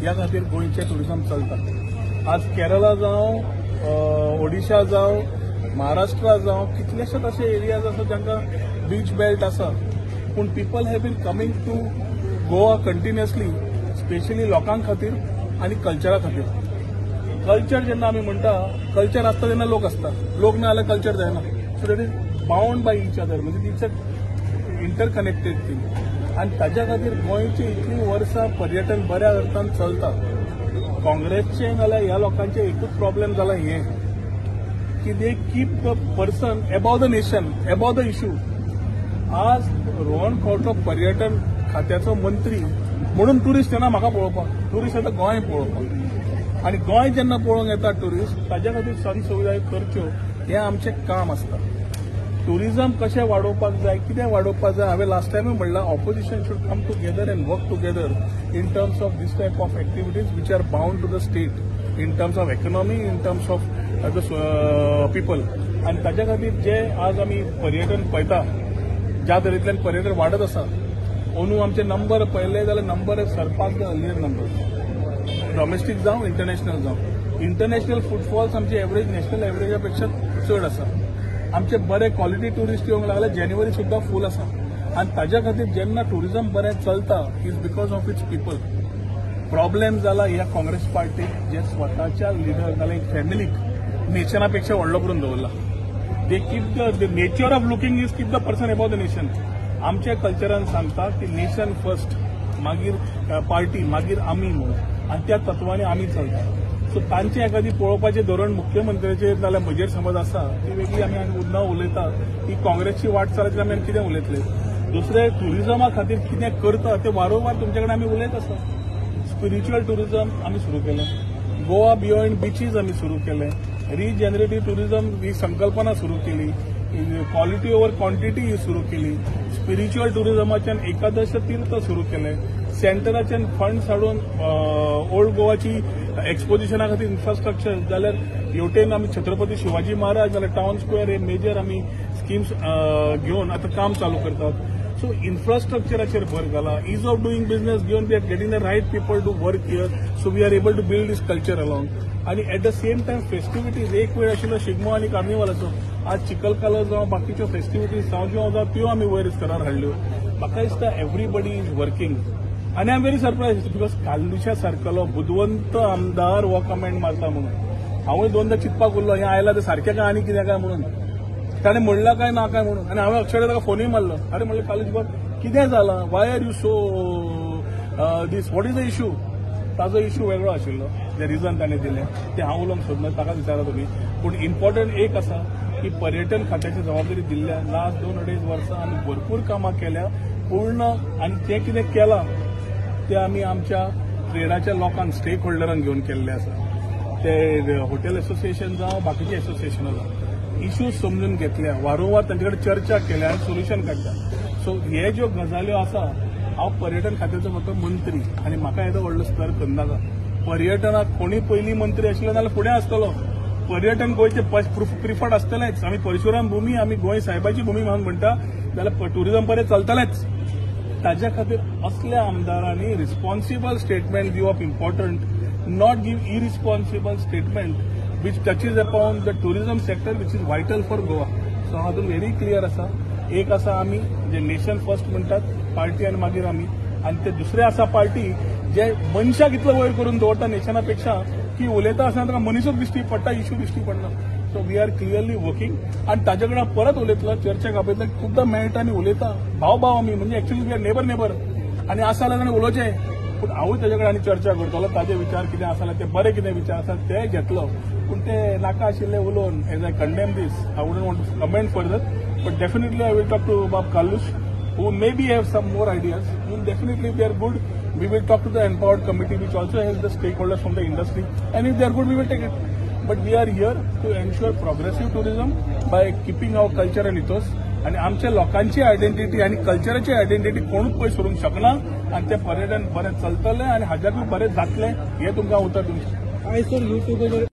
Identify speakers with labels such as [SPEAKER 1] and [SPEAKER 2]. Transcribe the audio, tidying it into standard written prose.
[SPEAKER 1] ह्या खातीर गोंयचें टुरिझम चलता। आज केरला जावं, ओडिशा जावं, महाराष्ट्रा जावं, कितलेशेच अशे एरियाज आसा जांकां बीच बेल्ट आसा, पूण people have been coming to Goa continuously, specially लोकां खातीर आनी कल्चरा खातीर। कल्चर जेन्ना आमी म्हणटा, कल्चर आसता तेन्ना लोक आसता, लोक ना जाल्यार कल्चर जायना। So that is bound by each other, म्हणजे इट्स अ इंटरकनेक्टेड थिंग। आनी ताज्या खातीर गोंयची इतली वर्सां पर्यटन बऱ्या अर्थान चलता। काँग्रेसचें नाल्यार ह्या लोकांचें एकूच प्रॉब्लेम जाला हें की they keep the person above the nation, above the issue. आज रोहन खंवटो पर्यटन खात्याचो मंत्री म्हणून टुरिस्ट येना म्हाका पळोवपाक, टुरिस्ट येता गोंय पळोवपाक। आनी गोंय जेन्ना पळोवंक येता टुरिस्ट, ताज्या खातीर सोयी सुविधा करच्यो हें आमचें काम आसता। टुरिझम कशें वाडोवपाक जाय, कितें वाडोवपाक जाय, हांवें लास्ट टायमूय म्हणलां opposition should come together and work together in terms of this type of activities which are bound to the state, in terms of economy, in terms of the people. आनी ताज्या खातीर जे आज आमी पर्यटन पळयता, ज्या तरेंतल्यान पर्यटन वाडत आसा, अंदू आमचे नंबर पळयले जाल्यार number surpass the earlier number, domestic जावं इंटरनॅशनल जावं। इंटरनॅशनल फुटफॉल्स आमचे एवरेज नॅशनल एवरेजा पेक्षा चड आसा। आमचे बरे क्वॉलिटी टुरिस्ट येवंक लागले, जानेवारी सुद्दां फूल आसा। आनी ताज्या खातीर जेन्ना टुरिझम बरें चलता is because of its people. Problem जाला ह्या काँग्रेस पार्टीक, जे स्वताच्या लिडर नाल्यार फॅमिलीक नेशना पेक्षा व्हडलो करून दवरला। They keep the nature of looking is keep the person above the nation. आमच्या कल्चरान सांगता की नेशन फर्स्ट, मागीर पार्टी, मागीर आमी म्हणून, आनी त्या तत्वांनी आमी चलता। सो तांचे एखादी पळोवपाचें धोरण मुख्यमंत्र्याचेर नाल्यार म्हजेर समज आसा ती वेगळी, आमी उन्ना उलयता की काँग्रेसची वाट चलत आमी कितें उलयतले। दुसरे टुरिझमा खातीर कितें करता ते वारंवार तुमचे कडेन आमी उलयत आसा। स्पिरिच्युअल टुरिझम आमी सुरू केलें, गोवा बियॉन्ड बीचीज आमी सुरू केलें, रिजनरेटिव्ह टुरिझम ही संकल्पना सुरू केली, क्वालिटी ओवर क्वांटिटी ही सुरू केली, स्पिरिच्युअल टुरिझमाच्यान एकादश तीर्थ सुरू केलें, सेंटराच्यान फंड्स हाडून ओल्ड गोवाची एक्सपोजिशना खातीर इन्फ्रास्ट्रक्चर, जाल्यार हेवटेन आमी छत्रपती शिवाजी महाराज जाल्यार टावन स्क्वेअर हे मेजर आमी स्किम्स घेवन आतां काम चालू करतात। सो इन्फ्रास्ट्रक्चराचेर भर घाला, इज ऑफ डुईंग बिझनेस घेवन we are getting the right people to work here, so we are able to build this culture along. आनी at the same time festivities, एक वेळ आशिल्लो शिगमो आनी कार्निवालाचो, आज चिखलकालो जावं बाकीच्यो फेस्टिविटीज जावं त्यो आमी वयर स्तरार हाडल्यो। म्हाका दिसता एवरीबडी इज वर्किंग। आनी I am very surprise because कालुच्या सारकेलो बुदवंत आमदार हो कमेंट मारता म्हणून हांवूय दोनदा चिंतपाक उरलो, हें आयलां तें सारकें काय आनी कितें काय म्हणून। ताणें म्हणलां काय ना काय म्हणून, आनी हांवें अक्षरशः ताका फोनूय मारलो, अरे म्हणलें कालूच बाब कितें जालां, why are you so this, what is the issue. ताजो इश्यू वेगळो आशिल्लो, जे रिजन ताणें दिलें तें हांव उलोवंक सोदना, ताका विचारा तुमी। पूण इम्पॉर्टंट एक आसा की पर्यटन खात्याची जबाबदारी दिल्ल्या लास्ट 2-2.5 वर्सां आमी भरपूर कामां केल्या, पूर्ण आनी जें कितें केलां ते आमी आमच्या ट्रेडाच्या लोकांक, स्टेक होल्डरांक घेवन केल्लें आसा। ते हॉटेल असोसिएशन जावं बाकीचे असोसिएशनां जावं, इश्यूज समजून घेतल्या, वारंवार तांचे कडेन चर्चा केल्या आनी सोल्युशन काडटा। सो हे ज्यो गजाल्यो आसा, हांव पर्यटन खात्याचो फक्त मंत्री आनी म्हाका येदो व्हडलो स्तर करनाका। पर्यटनाक कोणी पयलीं मंत्री आशिल्लो नाल्यार फुडें आसतलो, पर्यटन गोंयचे प्रिफर्ड आसतलेंच। आमी परशुराम भूमी, आमी गोंय सायबाची भूमी म्हणून म्हणटा, जाल्यार टुरिझम बरें चलतलेंच। ताज्या खातीर असल्या आमदारांनी रिस्पॉन्सिबल स्टेटमेंट दिवप important, not give irresponsible statement which touches upon the tourism sector which is vital for Goa. So हातूंत व्हेरी क्लियर आसा, एक आसा आमी जे नेशन फर्स्ट म्हणटात पार्टी आनी मागीर आमी, आनी ते दुसरे आसा पार्टी जे मनशाक इतलो वयर करून दवरता नेशना पेक्षा की उलयता आसतना ताका मनीसच दिश्टी पडटा, इश्यू दिश्टी पडना। So we are clearly working आनी ताजे कडेन परत उलयतलो, चर्चेक आपयतलो, खुबदां मेळटा आनी उलयता, भाव आमी म्हणजे एक्चुअली वी आर नेबर आनी आसा जाल्यार उलोवचें। पूण हांवूय ताजे कडेन आनी चर्चा करतलो, ताजे विचार कितें आसा ते बरे कितें विचार आसात ते घेतलो, पूण ते नाका आशिल्ले उलोवन as I condemn this, I wouldn't want to comment further, but definitely I will talk to बाब कालूश who maybe have some more ideas. Will definitely, if they are good, we will talk to the empowered committee which also has the stakeholders from the industry, and if they are good, we will take it. But we are here to ensure progressive tourism by keeping our culture and ethos. आणि आमच्या लोकांची identity आणि कल्चराची identity कोणूच पयस करूंक शकना, आणि ते पर्यटन बरें चलतलें आणि हाज्याकूय बरें जातलें हे तुमकां उतर दिवचें।